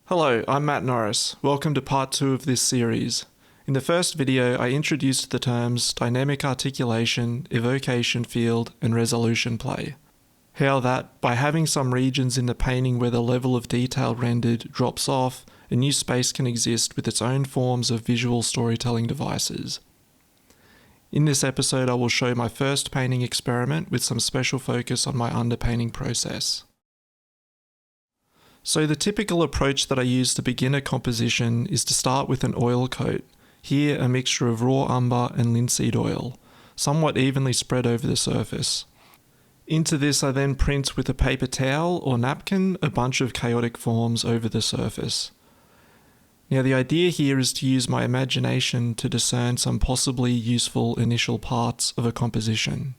Hello, I'm Matt Norris. Welcome to part 2 of this series. In the first video, I introduced the terms dynamic articulation, evocation field, and resolution play. How that, by having some regions in the painting where the level of detail rendered drops off, a new space can exist with its own forms of visual storytelling devices. In this episode, I will show my first painting experiment with some special focus on my underpainting process. So the typical approach that I use to begin a composition is to start with an oil coat, here a mixture of raw umber and linseed oil, somewhat evenly spread over the surface. Into this I then print with a paper towel or napkin a bunch of chaotic forms over the surface. Now the idea here is to use my imagination to discern some possibly useful initial parts of a composition.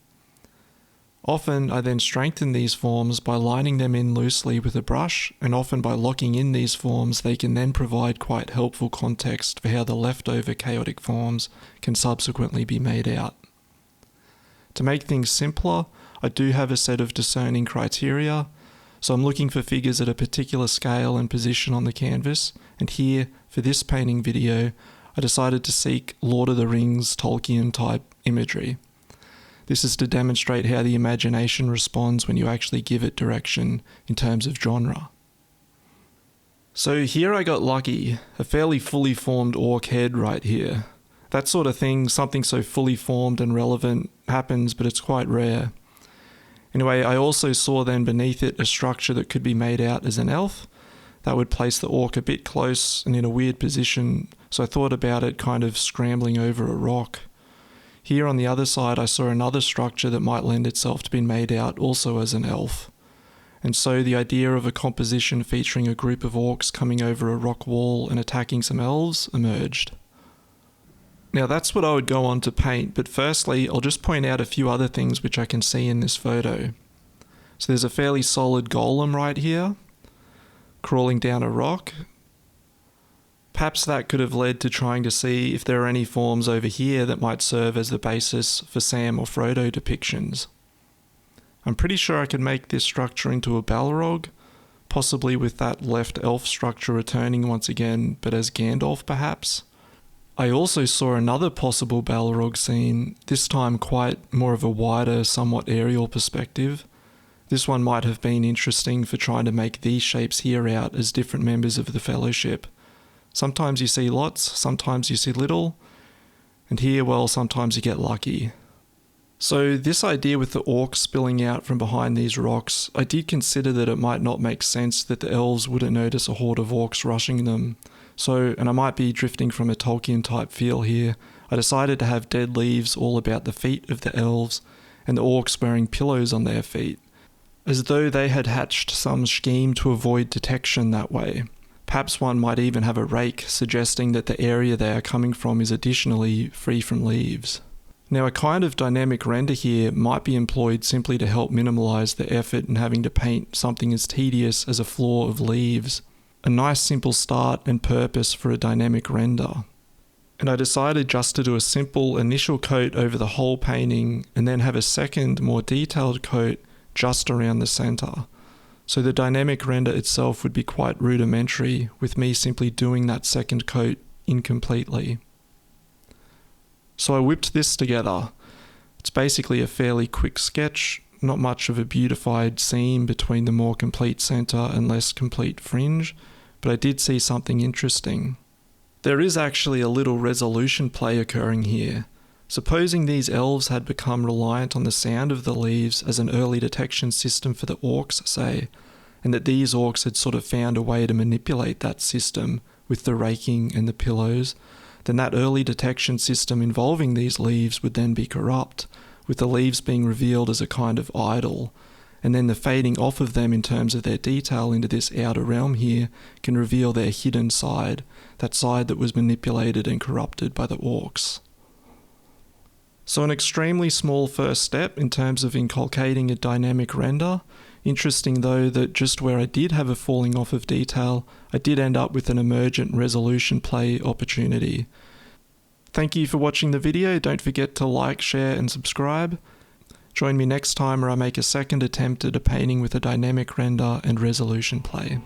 Often I then strengthen these forms by lining them in loosely with a brush, and often by locking in these forms they can then provide quite helpful context for how the leftover chaotic forms can subsequently be made out. To make things simpler, I do have a set of discerning criteria, so I'm looking for figures at a particular scale and position on the canvas, and here, for this painting video, I decided to seek Lord of the Rings Tolkien type imagery. This is to demonstrate how the imagination responds when you actually give it direction in terms of genre. So here I got lucky, a fairly fully formed orc head right here. That sort of thing, something so fully formed and relevant, happens, but it's quite rare. Anyway, I also saw then beneath it a structure that could be made out as an elf. That would place the orc a bit close and in a weird position, so I thought about it kind of scrambling over a rock. Here on the other side I saw another structure that might lend itself to being made out also as an elf. And so the idea of a composition featuring a group of orcs coming over a rock wall and attacking some elves emerged. Now that's what I would go on to paint, but firstly I'll just point out a few other things which I can see in this photo. So there's a fairly solid golem right here, crawling down a rock. Perhaps that could have led to trying to see if there are any forms over here that might serve as the basis for Sam or Frodo depictions. I'm pretty sure I could make this structure into a Balrog, possibly with that left elf structure returning once again, but as Gandalf perhaps. I also saw another possible Balrog scene, this time quite more of a wider, somewhat aerial perspective. This one might have been interesting for trying to make these shapes here out as different members of the Fellowship. Sometimes you see lots, sometimes you see little, and here, well, sometimes you get lucky. So this idea with the orcs spilling out from behind these rocks, I did consider that it might not make sense that the elves wouldn't notice a horde of orcs rushing them. So, and I might be drifting from a Tolkien type feel here, I decided to have dead leaves all about the feet of the elves, and the orcs wearing pillows on their feet, as though they had hatched some scheme to avoid detection that way. Perhaps one might even have a rake suggesting that the area they are coming from is additionally free from leaves. Now a kind of dynamic render here might be employed simply to help minimize the effort in having to paint something as tedious as a floor of leaves. A nice simple start and purpose for a dynamic render. And I decided just to do a simple initial coat over the whole painting and then have a second, more detailed coat just around the center. So the dynamic render itself would be quite rudimentary, with me simply doing that second coat incompletely. So I whipped this together. It's basically a fairly quick sketch, not much of a beautified seam between the more complete center and less complete fringe, but I did see something interesting. There is actually a little resolution play occurring here. Supposing these elves had become reliant on the sound of the leaves as an early detection system for the orcs, say, and that these orcs had sort of found a way to manipulate that system with the raking and the pillows, then that early detection system involving these leaves would then be corrupt, with the leaves being revealed as a kind of idol, and then the fading off of them in terms of their detail into this outer realm here can reveal their hidden side, that side that was manipulated and corrupted by the orcs. So an extremely small first step in terms of inculcating a dynamic render. Interesting though that just where I did have a falling off of detail, I did end up with an emergent resolution play opportunity. Thank you for watching the video. Don't forget to like, share and subscribe. Join me next time where I make a second attempt at a painting with a dynamic render and resolution play.